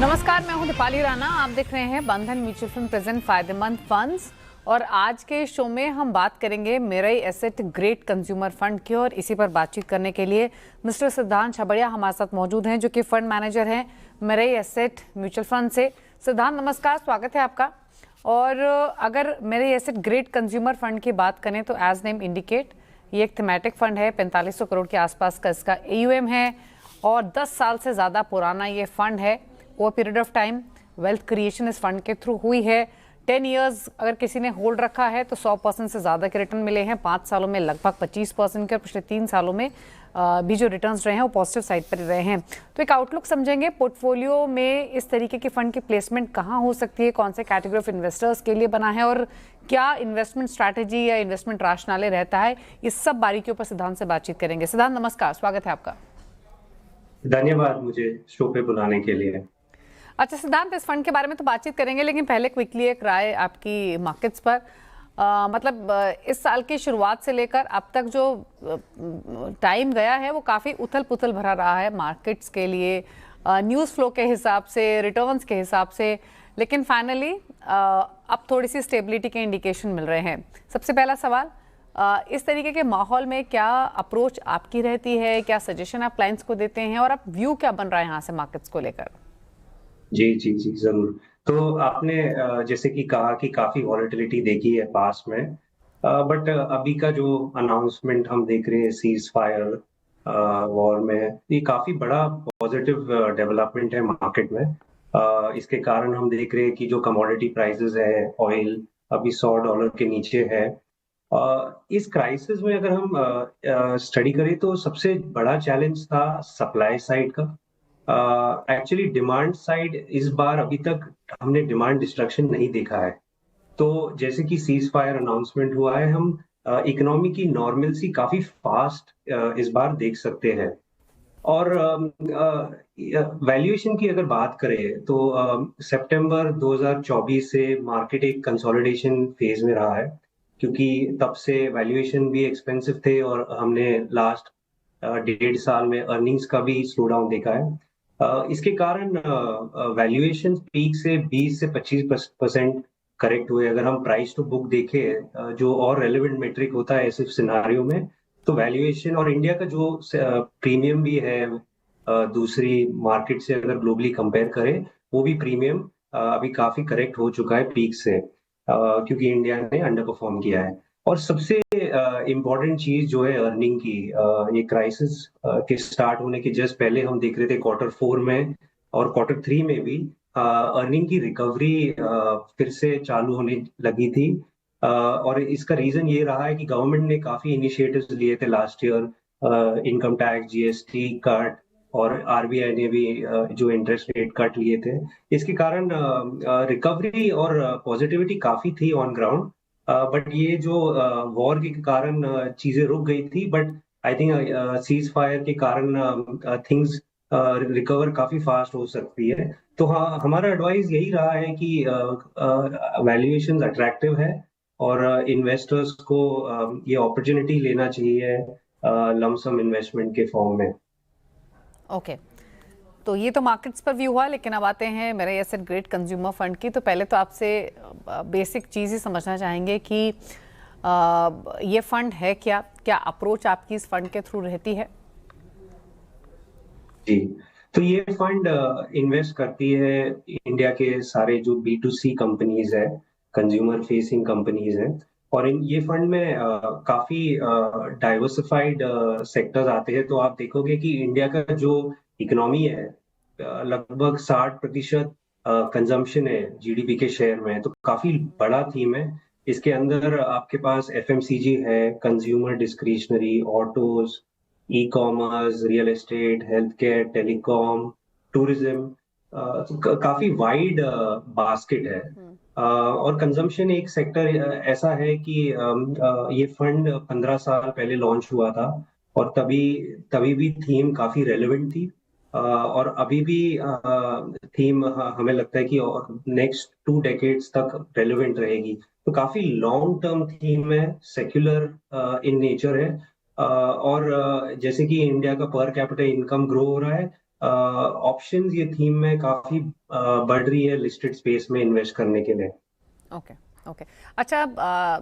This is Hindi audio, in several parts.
नमस्कार, मैं हूं दीपाली राणा। आप देख रहे हैं बंधन म्यूचुअल फंड प्रेजेंट फायदेमंद फंड्स। और आज के शो में हम बात करेंगे मेरई एसेट ग्रेट कंज्यूमर फंड की। और इसी पर बातचीत करने के लिए मिस्टर सिद्धांत छबड़िया हमारे साथ मौजूद हैं, जो कि फंड मैनेजर हैं मेरई एसेट म्यूचुअल फंड से। सिद्धांत नमस्कार, स्वागत है आपका। और अगर मेरई एसेट ग्रेट कंज्यूमर फंड की बात करें तो एज नेम इंडिकेट, ये एक थीमेटिक फंड है। 4500 करोड़ के आसपास का इसका AUM है और 10 साल से ज़्यादा पुराना ये फंड है। Over period of time wealth creation इस फंड के थ्रू हुई है। 10 इयर्स अगर किसी ने होल्ड रखा है तो 100% से ज़्यादा के रिटर्न मिले हैं। 5 सालों में लगभग 25% के, और पिछले 3 सालों में भी जो रिटर्न्स रहे हैं वो पॉजिटिव साइड पर रहे हैं। तो एक आउटलुक समझेंगे पोर्टफोलियो में इस तरीके की फंड की प्लेसमेंट कहाँ हो सकती है, कौन से कैटेगरी ऑफ इन्वेस्टर्स के लिए बना है और क्या इन्वेस्टमेंट स्ट्रैटेजी या इन्वेस्टमेंट राशनाले रहता है, इस सब बारीकियों पर सिद्धांत से बातचीत करेंगे। सिद्धांत नमस्कार, स्वागत है आपका। धन्यवाद मुझे शो पे बुलाने के लिए। अच्छा सिद्धांत, इस फंड के बारे में तो बातचीत करेंगे, लेकिन पहले क्विकली एक राय आपकी मार्केट्स पर। इस साल की शुरुआत से लेकर अब तक जो टाइम गया है वो काफ़ी उथल पुथल भरा रहा है मार्केट्स के लिए, न्यूज़ फ्लो के हिसाब से, रिटर्न्स के हिसाब से। लेकिन फाइनली अब थोड़ी सी स्टेबिलिटी के इंडिकेशन मिल रहे हैं। सबसे पहला सवाल, इस तरीके के माहौल में क्या अप्रोच आपकी रहती है, क्या सजेशन आप क्लाइंट्स को देते हैं और अब व्यू क्या बन रहा है यहाँ से मार्केट्स को लेकर? जी, जी, जी, ज़रूर। तो आपने जैसे कि कहा कि काफ़ी वॉलेटिलिटी देखी है पास्ट में, बट अभी का जो अनाउंसमेंट हम देख रहे हैं सीज़ फायर वॉर में, ये काफ़ी बड़ा पॉजिटिव डेवलपमेंट है मार्केट में। इसके कारण हम देख रहे हैं कि जो कमोडिटी प्राइसेस है, ऑयल अभी $100 के नीचे है। इस क्राइसिस में अगर हम स्टडी करें तो सबसे बड़ा चैलेंज था सप्लाई साइड का। एक्चुअली डिमांड साइड इस बार अभी तक हमने डिमांड डिस्ट्रक्शन नहीं देखा है। तो जैसे कि सीज फायर अनाउंसमेंट हुआ है, हम इकोनॉमी की नॉर्मलसी काफी फास्ट इस बार देख सकते हैं। और वैल्यूएशन की अगर बात करें तो सितंबर 2024 से मार्केट एक कंसोलिडेशन फेज में रहा है, क्योंकि तब से वैल्यूएशन भी एक्सपेंसिव थे और हमने लास्ट 1.5 साल में अर्निंग्स का भी स्लो डाउन देखा है। इसके कारण वैल्यूएशन पीक से 20 से 25% करेक्ट हुए। अगर हम प्राइस टू बुक देखें, जो और रेलेवेंट मेट्रिक होता है ऐसे सिनेरियो में, तो वैल्यूएशन और इंडिया का जो प्रीमियम भी है दूसरी मार्केट से अगर ग्लोबली कंपेयर करें, वो भी प्रीमियम अभी काफी करेक्ट हो चुका है पीक से, क्योंकि इंडिया ने अंडर परफॉर्म किया है। और सबसे इम्पोर्टेंट चीज जो है अर्निंग की, ये क्राइसिस के स्टार्ट होने के जस्ट पहले हम देख रहे थे Q4 में और Q3 में भी अर्निंग की रिकवरी फिर से चालू होने लगी थी। और इसका रीजन ये रहा है कि गवर्नमेंट ने काफी इनिशिएटिव्स लिए थे last year, income tax, GST cut, और RBI ने भी जो इंटरेस्ट रेट कट लिए थे। इसके कारण रिकवरी और पॉजिटिविटी काफी थी ऑन ग्राउंड। बट ये जो वॉर के कारण चीजें रुक गई थी, but I think cease fire के कारण थिंग्स रिकवर काफी फास्ट हो सकती है। तो हाँ, हमारा एडवाइस यही रहा है कि वैल्यूएशंस अट्रैक्टिव है और इन्वेस्टर्स को ये अपॉर्चुनिटी लेना चाहिए लमसम इन्वेस्टमेंट के फॉर्म में। ओके, तो ये तो मार्केट्स पर व्यू हुआ, लेकिन अब आते हैं मेरे एसेट ग्रेट कंज्यूमर फंड की। तो पहले तो आपसे बेसिक चीज़ ही समझना चाहेंगे कि ये फंड है क्या, क्या अप्रोच आपकी इस फंड के थ्रू रहती है? जी, तो ये फंड इन्वेस्ट करती है इंडिया के सारे जो B2C कंपनीज है, कंज्यूमर फेसिंग कंपनीज है। और ये फंड में काफी डाइवर्सिफाइड सेक्टर्स आते हैं। तो आप देखोगे कि इंडिया का जो इकोनॉमी है, लगभग 60% कंजम्पशन है GDP के शेयर में, तो काफी बड़ा थीम है। इसके अंदर आपके पास FMCG है, consumer discretionary, autos, e commerce, real estate, health care, telecom, tourism, काफी वाइड बास्केट है। और कंजम्पशन एक सेक्टर ऐसा है कि ये फंड 15 साल पहले लॉन्च हुआ था और तभी तभी भी थीम काफी रेलेवेंट थी। और अभी भी थीम हमें लगता है कि नेक्स्ट 2 डेकेड्स तक रेलेवेंट रहेगी। तो काफी लॉन्ग टर्म थीम है, सेक्युलर इन नेचर है। और जैसे कि इंडिया का पर कैपिटा इनकम ग्रो हो रहा है, ऑप्शंस ये थीम में काफी बढ़ रही है लिस्टेड स्पेस में इन्वेस्ट करने के लिए। Okay okay. अच्छा,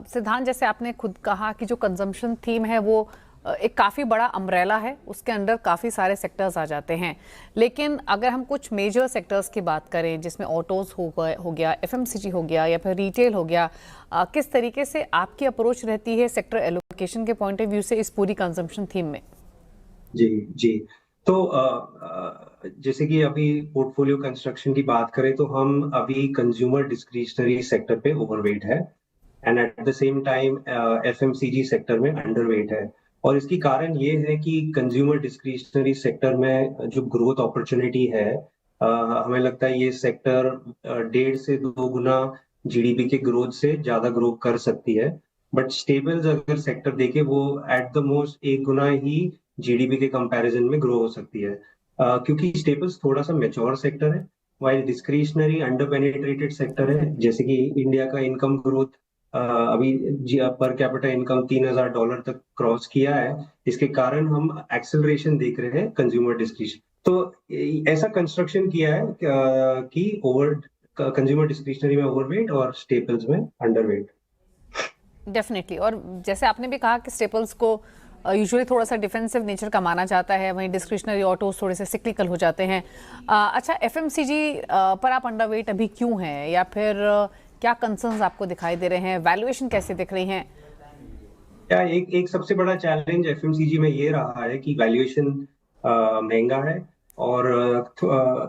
सिद्धांत, जैसे आपने खुद कहा कि जो कंजम्पशन थीम है वो एक काफ़ी बड़ा अम्ब्रेला है, उसके अंडर काफ़ी सारे सेक्टर्स आ जाते हैं। लेकिन अगर हम कुछ मेजर सेक्टर्स की बात करें जिसमें ऑटोज़ हो गया, एफएमसीजी हो गया या फिर रिटेल हो गया, किस तरीके से आपकी अप्रोच रहती है सेक्टर एलोकेशन के पॉइंट ऑफ व्यू से इस पूरी कंजम्पशन थीम में? जी जी। तो जैसे कि अभी पोर्टफोलियो कंस्ट्रक्शन की बात करें तो हम अभी कंज्यूमर डिस्क्रिशनरी सेक्टर पे ओवरवेट है and at the same time FMCG sector में अंडरवेट है। और इसकी कारण ये है कि कंज्यूमर डिस्क्रिशनरी सेक्टर में जो ग्रोथ अपॉर्चुनिटी है, हमें लगता है ये सेक्टर 1.5 से 2 गुना जीडीपी के ग्रोथ से ज्यादा ग्रो कर सकती है। बट स्टेबल्स अगर सेक्टर देखे वो at the most 1 Guna he GDP के कंपैरिजन में ग्रो हो सकती है, क्योंकि स्टेबल्स थोड़ा सा मेच्योर सेक्टर है, while discretionary under penetrated sector है। जैसे कि इंडिया का इनकम ग्रोथ अभी पर कैपिटा इनकम $3,000 तक क्रॉस किया है। इसके कारण हम एक्सेलरेशन देख रहे हैं कंज्यूमर डिस्क्रिशन। तो ऐसा कंस्ट्रक्शन किया है कि ओवर कंज्यूमर डिस्क्रिशनरी में ओवरवेट और स्टेपल्स में अंडरवेट। डेफिनेटली। और जैसे आपने भी कहा कि स्टेपल्स को यूजुअली थोड़ा सा डिफेंसिव नेचर का माना जाता है, वहीं डिस्क्रिशनरी ऑटोज थोड़े से सिक्लिकल हो जाते हैं। अच्छा, एफएमसीजी पर आप अंडरवेट अभी क्यों हैं, या फिर क्या कंसर्न्स आपको दिखाई दे रहे हैं, वैल्यूएशन कैसे दिख रही हैं? क्या एक सबसे बड़ा चैलेंज एफएमसीजी में ये रहा है कि वैल्यूएशन महंगा है। और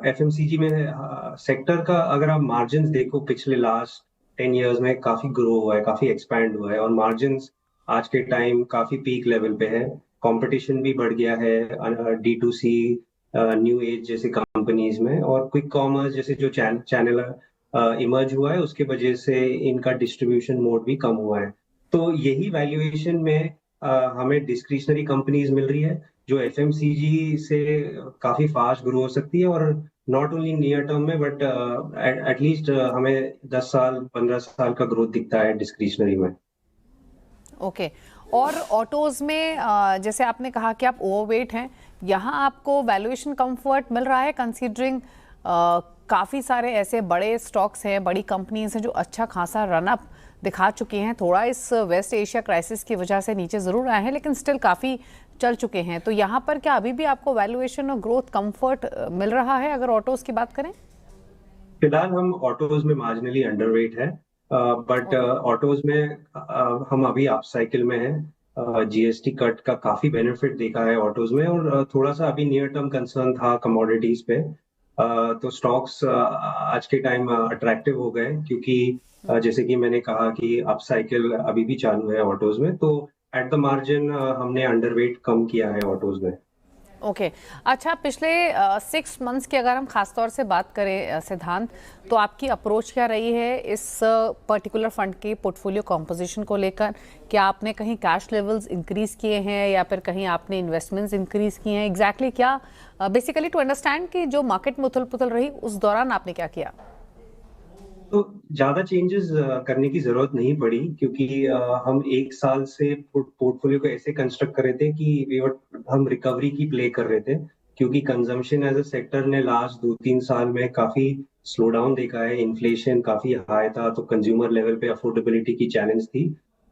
एफएमसीजी में सेक्टर का अगर आप मार्जिन्स देखो पिछले लास्ट 10 इयर्स में काफी ग्रो हुआ है, काफी एक्सपैंड हुआ है और मार्जिन्स आज के टाइम काफी पीक लेवल पे है। कंपटीशन भी बढ़ गया है D2C न्यू एज जैसे कंपनीज में, और क्विक कॉमर्स जैसे जो चैनल इमर्ज हुआ है उसके वजह से इनका डिस्ट्रीब्यूशन मोड भी कम हुआ है। तो यही वैल्यूएशन में हमें डिस्क्रिशनरी कंपनीज मिल रही है जो एफएमसीजी से काफी फास्ट ग्रो हो सकती है, और नॉट ओनली नियर टर्म में बट एटलीस्ट हमें 10 साल 15 साल का ग्रोथ दिखता है डिस्क्रिशनरी में। ओके। और ऑटोज में जैसे आपने कहा कि आप ओवरवेट हैं, यहाँ आपको वैल्यूएशन कंफर्ट मिल रहा है कंसीडरिंग काफ़ी सारे ऐसे बड़े स्टॉक्स हैं, बड़ी कंपनीज हैं जो अच्छा खासा रनअप दिखा चुकी हैं। थोड़ा इस वेस्ट एशिया क्राइसिस की वजह से नीचे ज़रूर आए हैं लेकिन स्टिल काफ़ी चल चुके हैं। तो यहाँ पर क्या अभी भी आपको वैल्यूएशन और ग्रोथ कंफर्ट मिल रहा है अगर ऑटोज की बात करें? फिलहाल हम ऑटोज में मार्जिनली अंडरवेट है, बट ऑटोज में हम अभी अप साइकिल में है। जीएसटी कट का काफी बेनिफिट देखा है ऑटोज में, और थोड़ा सा अभी नियर टर्म कंसर्न था कमोडिटीज पे। तो स्टॉक्स आज के टाइम अट्रैक्टिव हो गए क्योंकि जैसे कि मैंने कहा कि अप साइकिल अभी भी चालू है ऑटोज में। तो एट द मार्जिन हमने अंडरवेट कम किया है ऑटोज में। ओके। अच्छा, पिछले 6 मंथ्स की अगर हम खासतौर से बात करें सिद्धांत, तो आपकी अप्रोच क्या रही है इस पर्टिकुलर फंड की पोर्टफोलियो कॉम्पोजिशन को लेकर? क्या आपने कहीं कैश लेवल्स इंक्रीज किए हैं या फिर कहीं आपने इन्वेस्टमेंट्स इंक्रीज किए हैं? एग्जैक्टली क्या, बेसिकली टू अंडरस्टैंड कि जो मार्केट में उथल पुथल रही उस दौरान आपने क्या किया? तो ज्यादा चेंजेस करने की जरूरत नहीं पड़ी, क्योंकि हम 1 साल से पोर्टफोलियो को ऐसे कंस्ट्रक्ट कर रहे थे कि हम रिकवरी की प्ले कर रहे थे, क्योंकि कंजम्पशन एज अ सेक्टर ने लास्ट 2-3 साल में काफी स्लो डाउन देखा है। इन्फ्लेशन काफी हाई था तो कंज्यूमर लेवल पे अफोर्डेबिलिटी की चैलेंज थी।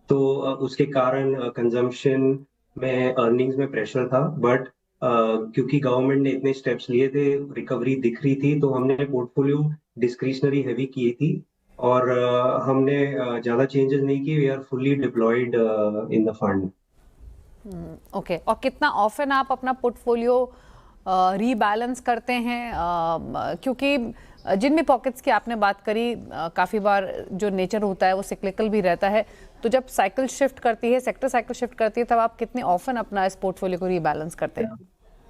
तो उसके कारण कंजम्पशन में अर्निंग्स में प्रेशर था। बट क्योंकि गवर्नमेंट ने इतने स्टेप्स लिए थे, रिकवरी दिख रही थी, तो हमने पोर्टफोलियो डिस्क्रिशनरी हैवी की थी। और हमने ज्यादा चेंजेस नहीं किए। We are fully deployed in the fund. Okay. और कितना ऑफन आप अपना पोर्टफोलियो रीबैलेंस करते हैं? क्योंकि जिन भी पॉकेट्स की आपने बात करी, काफ़ी बार जो नेचर होता है वो सिक्लिकल भी रहता है। तो जब साइकिल शिफ्ट करती है, सेक्टर साइकिल शिफ्ट करती है, तब आप कितने ऑफन अपना इस पोर्टफोलियो को रीबैलेंस करते हैं?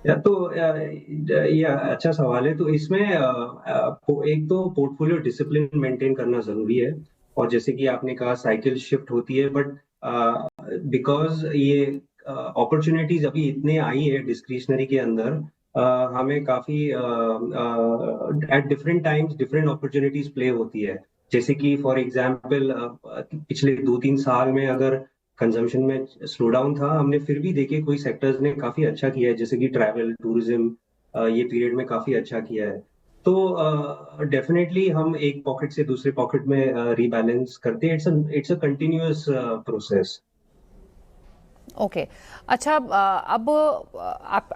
या तो ये अच्छा सवाल है। तो इसमें एक तो पोर्टफोलियो डिसिप्लिन मेंटेन करना जरूरी है, और जैसे कि आपने कहा साइकिल शिफ्ट होती है, बट बिकॉज ये अपॉर्चुनिटीज अभी इतने आई है डिस्क्रिशनरी के अंदर, हमें काफी at different times different opportunities play होती है। जैसे कि फॉर एग्जांपल पिछले 2-3 साल में अगर कंजम्पशन में स्लो डाउन था, हमने फिर भी देखे कोई सेक्टर्स ने काफी अच्छा किया है, जैसे कि ट्रैवल टूरिज्म ये पीरियड में काफी अच्छा किया है। तो डेफिनेटली हम एक पॉकेट से दूसरे पॉकेट में रीबैलेंस करते हैं। It's a continuous process. Okay. अच्छा, अब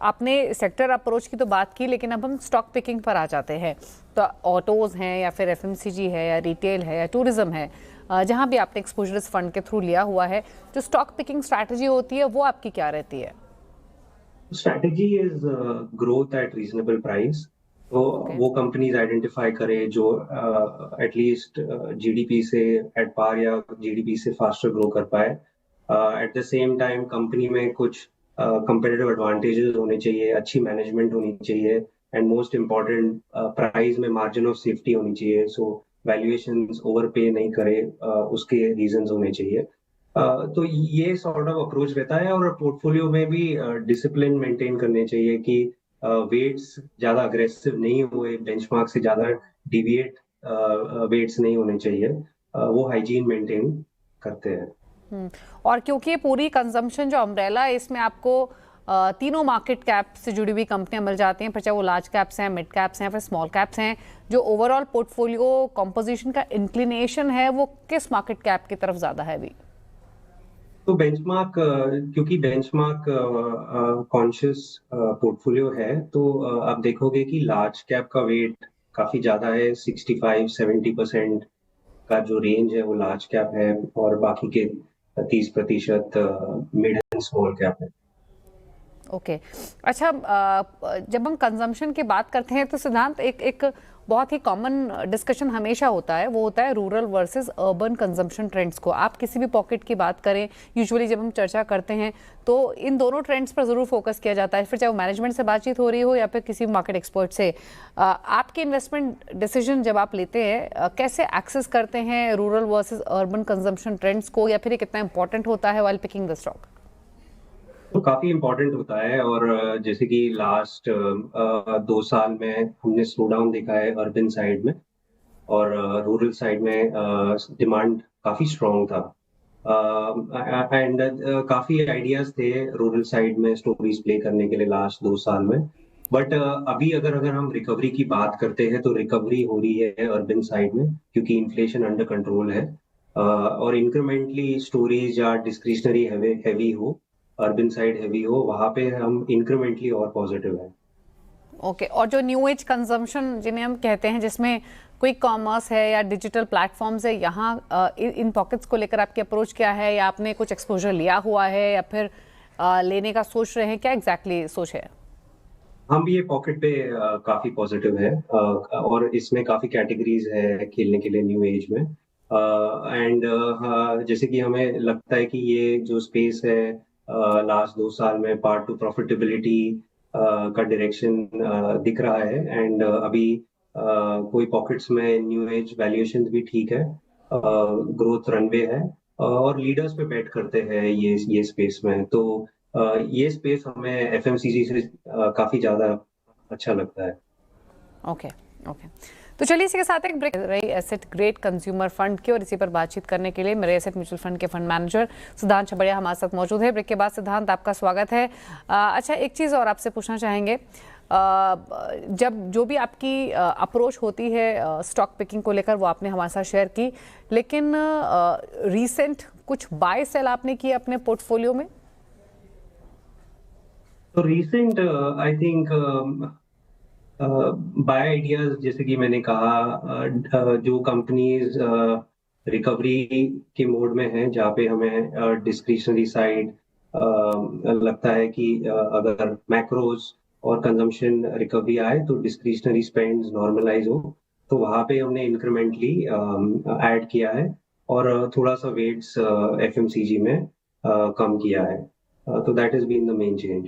आपने सेक्टर अप्रोच की तो बात की, लेकिन अब हम स्टॉक पिकिंग पर आ जाते हैं। तो ऑटोज हैं या फिर एफएमसीजी है या रिटेल है या टूरिज्म है, जहां भी आपने एक्सपोजर इस फंड के थ्रू लिया हुआ है, जो स्टॉक पिकिंग स्ट्रैटेजी होती है वो आपकी क्या रहती है? Strategy is growth at reasonable price. तो ओके। वो कंपनीज आइडेंटिफाई करे जो एटलीस्ट जीडीपी से एट पार या जीडीपी से फास्टर ग्रो कर पाए। At the same time company में कुछ कंपेटिटिव एडवांटेजेस होने चाहिए, अच्छी मैनेजमेंट होनी चाहिए, एंड मोस्ट इम्पॉर्टेंट प्राइस में मार्जिन ऑफ सेफ्टी होनी चाहिए। सो वैल्यूएशंस ओवर पे नहीं करे, उसके रीजंस होने चाहिए। तो ये सॉर्ट ऑफ अप्रोच रहता है। और पोर्टफोलियो में भी डिसिप्लिन मेंटेन करने चाहिए कि वेट्स ज्यादा अग्रेसिव नहीं हुए, बेंचमार्क से ज्यादा डिविएट वेट्स नहीं होने चाहिए। वो हाइजीन मेंटेन करते हैं। और क्योंकि ये पूरी कंजम्पशन जो अम्ब्रेला है, इसमें आपको तीनों मार्केट कैप से जुड़ी हुई कंपनियां मिल जाती हैं, फिर चाहे वो लार्ज कैप्स हैं, मिड कैप्स हैं, फिर स्मॉल कैप्स हैं। जो ओवरऑल पोर्टफोलियो कॉम्पोजिशन का इंक्लिनेशन है वो किस मार्केट कैप की तरफ ज्यादा है अभी? तो बेंचमार्क, क्योंकि बेंचमार्क कॉन्शियस पोर्टफोलियो है, तो आप देखोगे कि लार्ज कैप का वेट काफी ज्यादा है। 65-70% का जो रेंज है वो लार्ज कैप है, और बाकी के 30% मिड एंड स्मॉल कैप है। ओके। अच्छा, जब हम कंजम्पशन की बात करते हैं तो सिद्धांत, एक एक बहुत ही कॉमन डिस्कशन हमेशा होता है, वो होता है rural versus urban consumption trends को। आप किसी भी पॉकेट की बात करें, यूजुअली जब हम चर्चा करते हैं तो इन दोनों ट्रेंड्स पर ज़रूर फोकस किया जाता है, फिर चाहे वो मैनेजमेंट से बातचीत हो रही हो या फिर किसी मार्केट एक्सपर्ट से। आपके इन्वेस्टमेंट डिसीजन जब आप लेते हैं, कैसे एक्सेस करते हैं rural versus urban consumption trends को, या फिर ये कितना इंपॉर्टेंट होता है वाइल पिकिंग द स्टॉक? तो काफी इम्पोर्टेंट होता है। और जैसे कि लास्ट 2 साल में हमने स्लो डाउन देखा है अर्बन साइड में, और रूरल साइड में डिमांड काफी स्ट्रांग था। एंड काफी आइडियाज थे रूरल साइड में स्टोरीज प्ले करने के लिए लास्ट 2 साल में। बट अभी अगर अगर हम रिकवरी की बात करते हैं, तो रिकवरी हो रही है अर्बन साइड में, क्योंकि इन्फ्लेशन अंडर कंट्रोल है। और इंक्रीमेंटली स्टोरेज या डिस्क्रिशनरी हैवी हो, अर्बन साइड हैवी हो, वहां पे हम इंक्रीमेंटली और पॉजिटिव है। ओके। और जो न्यू एज कंजम्पशन जिन्हें हम कहते हैं, जिसमें क्विक कॉमर्स है या डिजिटल प्लेटफॉर्म्स है, यहाँ इन पॉकेट्स को लेकर आपकी अप्रोच क्या है, या आपने कुछ एक्सपोजर लिया हुआ है या फिर लेने का सोच रहे हैं, क्या एग्जैक्टली सोच है? हम ये पॉकेट पे काफी पॉजिटिव है। और इसमें काफी कैटेगरीज है खेलने के लिए न्यू एज में। एंड जैसे कि हमें लगता है कि ये जो स्पेस है लास्ट 2 साल में पार्ट टू प्रॉफिटेबिलिटी का डायरेक्शन दिख रहा है। एंड अभी कोई पॉकेट्स में न्यू एज वैल्यूएशन भी ठीक है, ग्रोथ रनवे है, और लीडर्स पे बेट करते हैं ये स्पेस में। तो ये स्पेस हमें एफएमसीजी से काफी ज्यादा अच्छा लगता है। ओके। ओके। तो चलिए इसी के साथ एक ब्रेक रही एसेट ग्रेट कंज्यूमर फंड की, और इसी पर बातचीत करने के लिए मेरे एसेट म्यूचुअल फंड के फंड मैनेजर सिद्धांत छबड़िया हमारे साथ मौजूद है। ब्रेक के बाद सिद्धांत, आपका स्वागत है। अच्छा, एक चीज़ और आपसे पूछना चाहेंगे, जब जो भी आपकी अप्रोच होती है स्टॉक पिकिंग को लेकर, वो आपने हमारे साथ शेयर की, लेकिन रीसेंट कुछ बाय सेल आपने किए अपने पोर्टफोलियो में? तो recent I think by ideas, जैसे कि मैंने कहा, जो कंपनीज रिकवरी के मोड में है, जहाँ पे हमें डिस्क्रिशनरी साइड लगता है कि अगर मैक्रोज और कंजम्पशन रिकवरी आए तो डिस्क्रिशनरी स्पेंड्स नॉर्मलाइज हो, तो वहां पे हमने इंक्रीमेंटली ऐड किया है। और थोड़ा सा वेट्स एफएमसीजी में कम किया है। तो that is been the main change.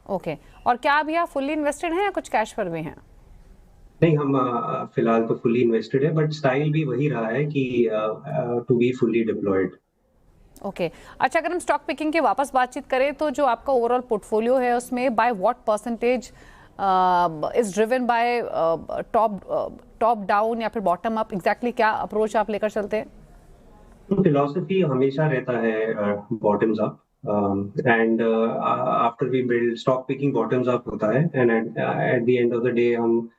Okay. और क्या अभी आप फुल्ली इन्वेस्टेड हैं या कुछ कैश पर भी हैं? नहीं, हम फिलहाल तो फुली इन्वेस्टेड है, बट स्टाइल भी वही रहा है कि to be fully deployed. Okay. अच्छा, अगर हम स्टॉक पिकिंग की वापस बातचीत करें, तो जो आपका ओवरऑल पोर्टफोलियो है उसमें by what percentage is driven by top down या फिर बॉटम अप, एग्जैक्टली क्या अप्रोच आप लेकर चलते हैं? तो फिलॉसफी हमेशा रहता है bottoms up. And after we build stock picking bottoms up होता है, and at the end of the day हम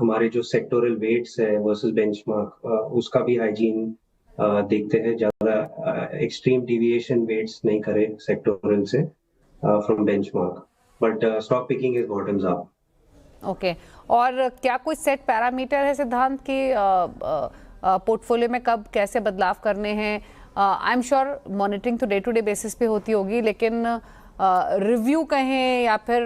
हमारे जो सेक्टोरल वेट्स है वर्सेस बेंचमार्क, उसका भी हाइजीन देखते हैं, ज्यादा एक्सट्रीम डिविएशन वेट्स नहीं करे सेक्टोरल से from benchmark, but stock picking is bottoms up. Okay और क्या कोई सेट पैरामीटर है सिद्धांत की पोर्टफोलियो में कब कैसे बदलाव करने हैं? आई एम श्योर मॉनिटरिंग तो डे टू डे बेसिस पे होती होगी, लेकिन रिव्यू कहें या फिर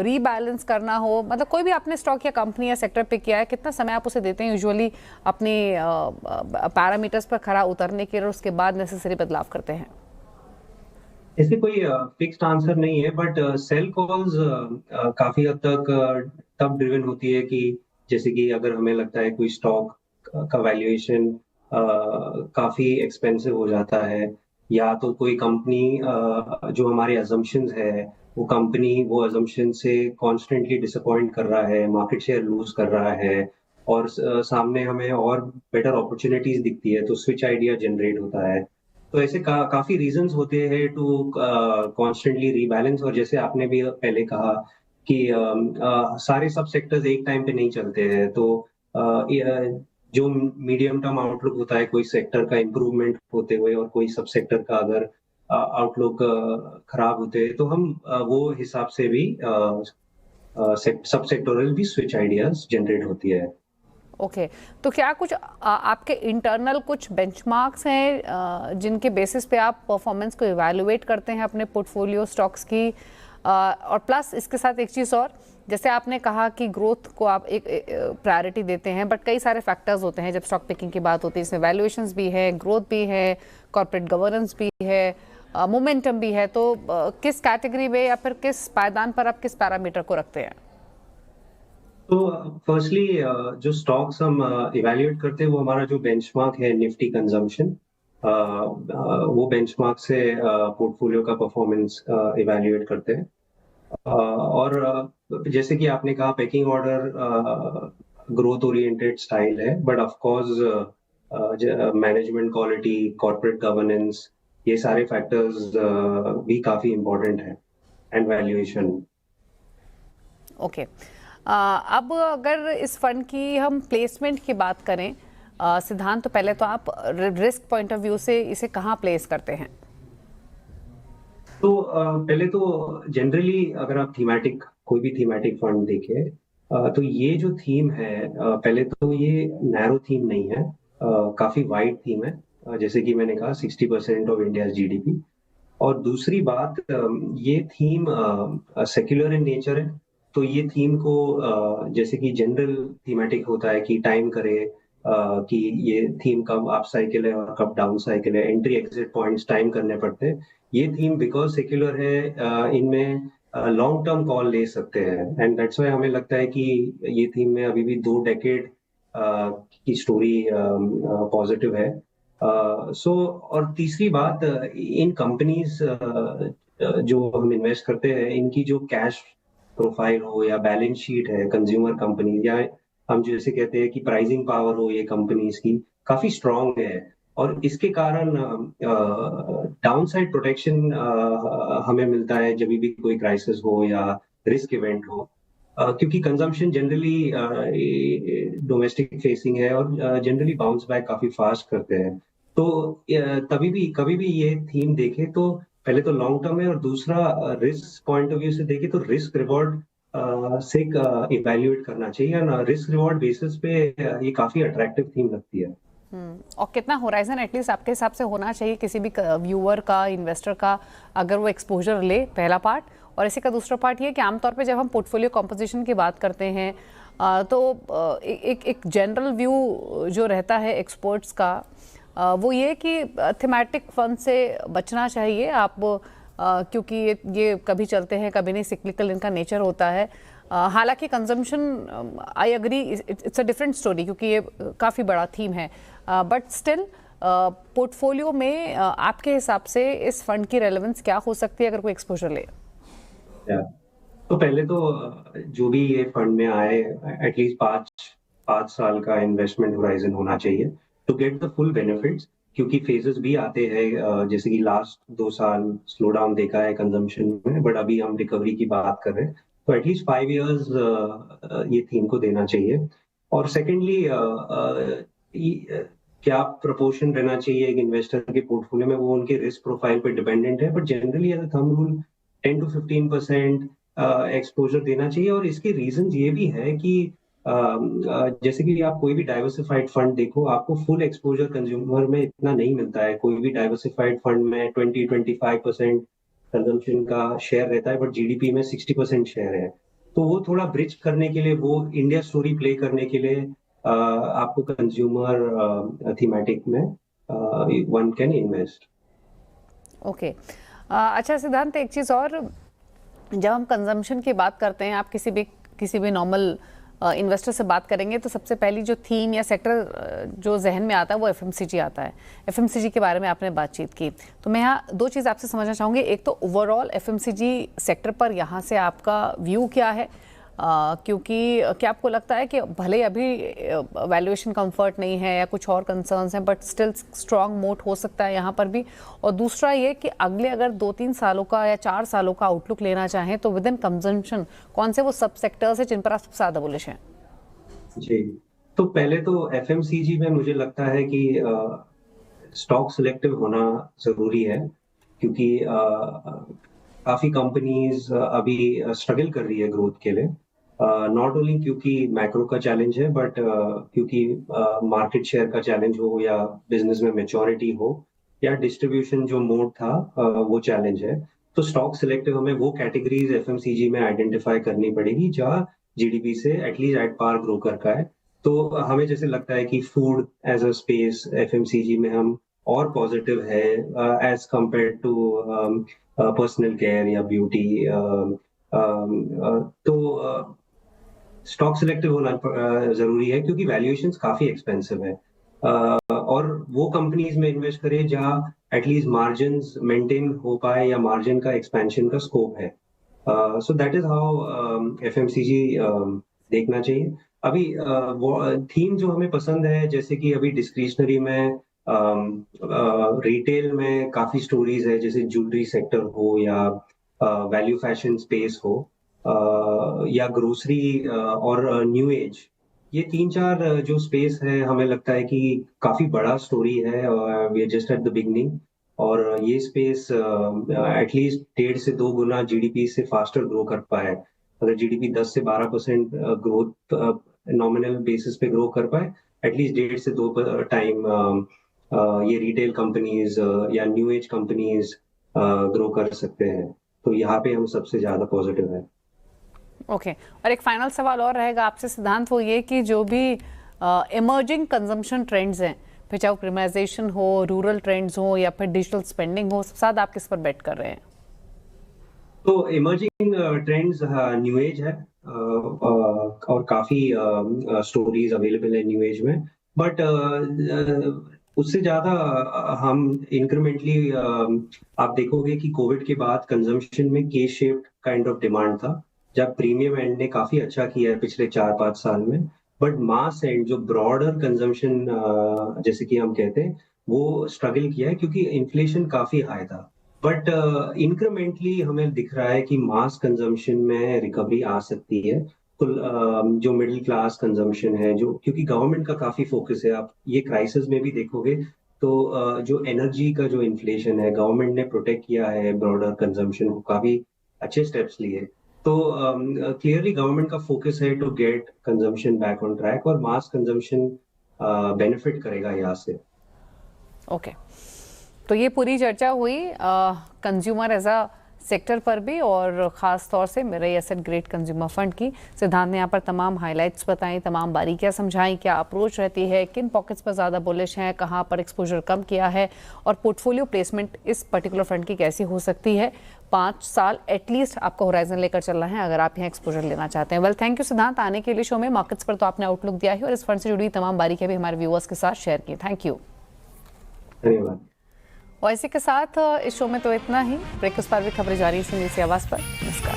रीबैलेंस करना हो, मतलब कोई भी आपने स्टॉक या कंपनी या सेक्टर पे किया है, कितना समय आप उसे देते हैं यूजुअली अपने पैरामीटर्स पर खरा उतरने के लिए, उसके बाद नेसेसरी बदलाव करते हैं? ऐसे कोई फिक्स्ड आंसर नहीं है, बट सेल कॉल्स काफी हद तक तब ड्रिवन होती है कि जैसे कि अगर हमें लगता है कोई स्टॉक का वैल्यूएशन काफी एक्सपेंसिव हो जाता है, या तो कोई कंपनी जो हमारे अजम्पशंस है वो कंपनी वो अजम्पशन से कॉन्स्टेंटली डिसअपॉइंट कर रहा है, मार्केट शेयर लूज कर रहा है, और सामने हमें और बेटर अपॉर्चुनिटीज दिखती है, तो स्विच आइडिया जनरेट होता है। तो ऐसे काफी रीजंस होते हैं टू कॉन्स्टेंटली रीबैलेंस। और जैसे आपने भी पहले कहा कि सारे सब सेक्टर्स एक टाइम पे नहीं चलते हैं, तो जो मीडियम टर्म आउटलुक होता है कोई सेक्टर का इम्प्रूवमेंट होते हुए और कोई सब सेक्टर का अगर आउटलुक खराब होते हैं, तो हम वो हिसाब से भी सब सेक्टोरल भी स्विच आइडियाज जनरेट होती है। ओके तो क्या कुछ आपके इंटरनल कुछ बेंचमार्क्स हैं जिनके बेसिस पे आप परफॉर्मेंस को इवैल्यूएट करते हैं अपने पोर्टफोलियो स्टॉक्स की? और प्लस इसके साथ एक चीज़ और, जैसे आपने कहा कि ग्रोथ को आप एक प्रायोरिटी देते हैं, बट कई सारे फैक्टर्स होते हैं जब स्टॉक पिकिंग की बात होती है, इसमें वैल्यूएशंस भी है, ग्रोथ भी है, कॉर्पोरेट गवर्नेंस भी है, मोमेंटम भी है, तो किस कैटेगरी में या फिर किस पायदान पर आप किस पैरामीटर को रखते हैं? तो फर्स्टली जो स्टॉक्स हम इवैल्यूएट करते हैं वो हमारा जो बेंचमार्क है निफ्टी कंजम्पशन, वो बेंचमार्क से पोर्टफोलियो का परफॉर्मेंस इवैल्यूएट करते हैं। और जैसे कि आपने कहा packing order growth oriented style है, but of course management quality, corporate governance, ये सारे फैक्टर्स भी काफी इम्पोर्टेंट है, एंड वैल्यूएशन। ओके अब अगर इस फंड की हम प्लेसमेंट की बात करें सिद्धांत, तो पहले तो आप रिस्क पॉइंट ऑफ व्यू से इसे कहाँ प्लेस करते हैं? तो पहले तो जनरली अगर आप थीमेटिक कोई भी थीमेटिक फंड देखें, तो ये जो थीम है, पहले तो ये नैरो थीम नहीं है, काफी वाइड थीम है, जैसे कि मैंने कहा 60% ऑफ इंडिया जीडीपी। और दूसरी बात, ये थीम सेक्युलर इन नेचर है, तो ये थीम को जैसे कि जनरल थीमेटिक होता है कि टाइम करे कि ये थीम कब अप साइकिल है और कब डाउन साइकिल है, एंट्री एग्जिट पॉइंट्स टाइम करने पड़ते हैं। ये थीम बिकॉज सेक्युलर है, इनमें लॉन्ग टर्म कॉल ले सकते हैं, एंड दैट्स व्हाई हमें लगता है कि ये थीम में अभी भी 2 डेकेड की स्टोरी पॉजिटिव है। सो और तीसरी बात, इन कंपनीज जो हम इन्वेस्ट करते हैं, इनकी जो कैश प्रोफाइल हो या बैलेंस शीट है कंज्यूमर कंपनी, या हम जैसे कहते हैं कि प्राइसिंग पावर हो ये कंपनीज की, काफी स्ट्रांग है। और इसके कारण डाउनसाइड प्रोटेक्शन हमें मिलता है जब भी कोई क्राइसिस हो या रिस्क इवेंट हो, क्योंकि कंजम्पशन जनरली डोमेस्टिक फेसिंग है और जनरली बाउंस बैक काफी फास्ट करते हैं। तो कभी भी ये थीम देखे तो पहले तो लॉन्ग टर्म है, और दूसरा रिस्क पॉइंट ऑफ व्यू से देखे तो रिस्क रिवॉर्ड से इवैल्यूएट करना चाहिए, ना रिस्क रिवॉर्ड बेसिस पे ये काफी अट्रैक्टिव थीम लगती है। और कितना होराइजन एटलीस्ट आपके हिसाब से होना चाहिए किसी भी व्यूअर का, इन्वेस्टर का, अगर वो एक्सपोजर ले? पहला पार्ट। और इसी का दूसरा पार्ट ये कि आमतौर पे जब हम पोर्टफोलियो कॉम्पोजिशन की बात करते हैं तो एक जनरल व्यू जो रहता है एक्सपर्ट्स का, वो ये कि थीमेटिक फंड से बचना चाहिए आप, क्योंकि ये कभी चलते हैं कभी नहीं, सिक्लिकल इनका नेचर होता है। हालांकि consumption I agree it's a different story, क्योंकि ये काफ़ी बड़ा थीम है, बट स्टिल पोर्टफोलियो में आपके हिसाब से इस फंड की रेलेवेंस क्या हो सकती है अगर कोई एक्सपोजर ले? तो पहले तो जो भी ये फंड में आए, एटलीस्ट 5 साल का इन्वेस्टमेंट होराइजन होना चाहिए to get the full benefits, क्योंकि फेजेस भी आते हैं, जैसे कि लास्ट 2 साल स्लो डाउन देखा है कंजम्पशन में, बट अभी हम रिकवरी की बात कर रहे हैं, तो एटलीस्ट 5 इयर्स ये थीम को देना चाहिए। और सेकेंडली क्या प्रपोर्शन रहना चाहिए एक इन्वेस्टर के पोर्टफोलियो में, वो उनके रिस्क प्रोफाइल पे डिपेंडेंट है, but generally as a thumb rule 10 to 15% exposure देना चाहिए। और इसके रीजन ये भी है कि जैसे कि आप कोई भी डाइवर्सिफाइड फंड देखो, आपको फुल एक्सपोजर कंज्यूमर में इतना नहीं मिलता है। कोई भी डाइवर्सिफाइड फंड में 20-25% कंजम्पशन का शेयर रहता है, बट जीडीपी में 60% शेयर है। तो वो थोड़ा ब्रिज करने के लिए, वो इंडिया स्टोरी प्ले करने के लिए आपको कंज्यूमर थीमेटिक में वन कैन इन्वेस्ट। ओके। अच्छा सिद्धांत, एक चीज़ और, जब हम कंजम्पशन की बात करते हैं, आप किसी भी नॉर्मल इन्वेस्टर से बात करेंगे तो सबसे पहली जो थीम या सेक्टर जो जहन में आता है वो एफएमसीजी आता है। एफएमसीजी के बारे में आपने बातचीत की, तो मैं यहाँ दो चीज़ आपसे समझना चाहूँगी। एक तो ओवरऑल एफएमसीजी सेक्टर पर यहाँ से आपका व्यू क्या है, क्योंकि क्या आपको लगता है कि भले अभी वैल्यूएशन कंफर्ट नहीं है या कुछ और कंसर्न्स हैं, बट स्टिल स्ट्रॉन्ग मोट हो सकता है यहाँ पर भी। और दूसरा ये कि अगले अगर 2-3 सालों का या 4 सालों का आउटलुक लेना चाहें तो विद इन कंजम्पशन कौन से वो सब सेक्टर्स हैं जिन पर आप सबसे ज़्यादा बुलिश हैं? जी, तो पहले तो एफएमसीजी में मुझे लगता है कि स्टॉक सिलेक्टिव होना जरूरी है, क्योंकि काफी कंपनीज अभी स्ट्रगल कर रही है ग्रोथ के लिए, नॉट ओनली क्योंकि मैक्रो का चैलेंज है, बट क्योंकि मार्केट शेयर का चैलेंज हो, या बिजनेस में मैच्योरिटी हो, या डिस्ट्रीब्यूशन जो मोड था वो चैलेंज है। तो स्टॉक सिलेक्टिव हमें वो कैटेगरीज एफएमसीजी में आइडेंटिफाई करनी पड़ेगी जहाँ जीडीपी से एटलीस्ट एट पार ग्रो कर का है। तो हमें जैसे लगता है कि food as a space FMCG में हम और पॉजिटिव है as compare to personal care या ब्यूटी। तो स्टॉक सिलेक्टिव होना जरूरी है, क्योंकि वैल्यूएशंस काफी एक्सपेंसिव है, और वो कंपनीज में इन्वेस्ट करें जहां एटलीस्ट मार्जिन मेंटेन हो पाए या मार्जिन का एक्सपेंशन का स्कोप है। So that is how FMCG देखना चाहिए। अभी थीम जो हमें पसंद है, जैसे कि अभी डिस्क्रिशनरी में रिटेल में काफी स्टोरीज है, जैसे ज्वेलरी सेक्टर हो, या वैल्यू फैशन स्पेस हो, या ग्रोसरी और न्यू एज। ये 3-4 जो स्पेस है, हमें लगता है कि काफी बड़ा स्टोरी है, we are just at the beginning. और ये स्पेस एटलीस्ट 1.5 से 2 गुना जीडीपी से फास्टर ग्रो कर पाए। अगर जीडीपी 10 से 12% ग्रोथ नॉमिनल बेसिस पे ग्रो कर पाए, एटलीस्ट 1.5 से 2 टाइम ये रिटेल कंपनीज या न्यू एज कंपनीज ग्रो कर सकते हैं। तो यहाँ पे हम सबसे ज्यादा पॉजिटिव है। ओके। और एक फाइनल सवाल और रहेगा आपसे सिद्धांत, वो ये कि जो भी इमर्जिंग कंजम्पशन ट्रेंड्स हैं, फिर चाहे वो प्रीमाइजेशन हो, रूरल ट्रेंड्स हो, या फिर डिजिटल स्पेंडिंग हो, सबसे ज्यादा आप किस पर बेट कर रहे हैं? तो इमर्जिंग ट्रेंड्स न्यू एज है, और काफी स्टोरीज अवेलेबल है न्यू एज में, बट उससे ज्यादा हम इंक्रीमेंटली आप देखोगे कि कोविड के बाद कंजम्पशन में के शेप्ड काइंड ऑफ डिमांड था, जब प्रीमियम एंड ने काफी अच्छा किया है पिछले 4-5 साल में, बट मास एंड जो ब्रॉडर कंजम्पशन जैसे कि हम कहते हैं, वो स्ट्रगल किया है, क्योंकि इन्फ्लेशन काफी हाई था। बट इंक्रीमेंटली हमें दिख रहा है कि मास कंजम्पशन में रिकवरी आ सकती है। तो जो मिडिल क्लास कंजम्पशन है, जो क्योंकि गवर्नमेंट का काफी फोकस है, आप ये क्राइसिस में भी देखोगे, तो जो एनर्जी का जो इन्फ्लेशन है, गवर्नमेंट ने प्रोटेक्ट किया है ब्रॉडर कंजम्पशन को, काफी अच्छे स्टेप्स लिए। तो क्लियरली गवर्नमेंट का फोकस है to get consumption back on track, और मास कंजम्पशन बेनिफिट करेगा यहाँ से। ओके। तो ये पूरी चर्चा हुई कंज्यूमर एज अ सेक्टर पर भी, और ख़ास तौर से मेरा एसेट ग्रेड कंज्यूमर फंड की। सिद्धांत ने यहाँ पर तमाम हाइलाइट्स बताई, तमाम बारीकियाँ समझाई, क्या अप्रोच रहती है, किन पॉकेट्स पर ज़्यादा बुलिश हैं, कहाँ पर एक्सपोजर कम किया है, और पोर्टफोलियो प्लेसमेंट इस पर्टिकुलर फंड की कैसी हो सकती है। 5 साल एटलीस्ट आपको होराइजन लेकर चलना है अगर आप यहाँ एक्सपोजर लेना चाहते हैं। वेल, थैंक यू सिद्धांत आने के लिए शो में। मार्केट्स पर तो आपने आउटलुक दिया है और इस फंड से जुड़ी तमाम बारीकियाँ भी हमारे व्यूअर्स के साथ शेयर की। Thank you. धन्यवाद। और इसी के साथ इस शो में तो इतना ही। ब्रेक उस पर भी खबरें जारी सुनिए इसी आवाज़ पर। नमस्कार।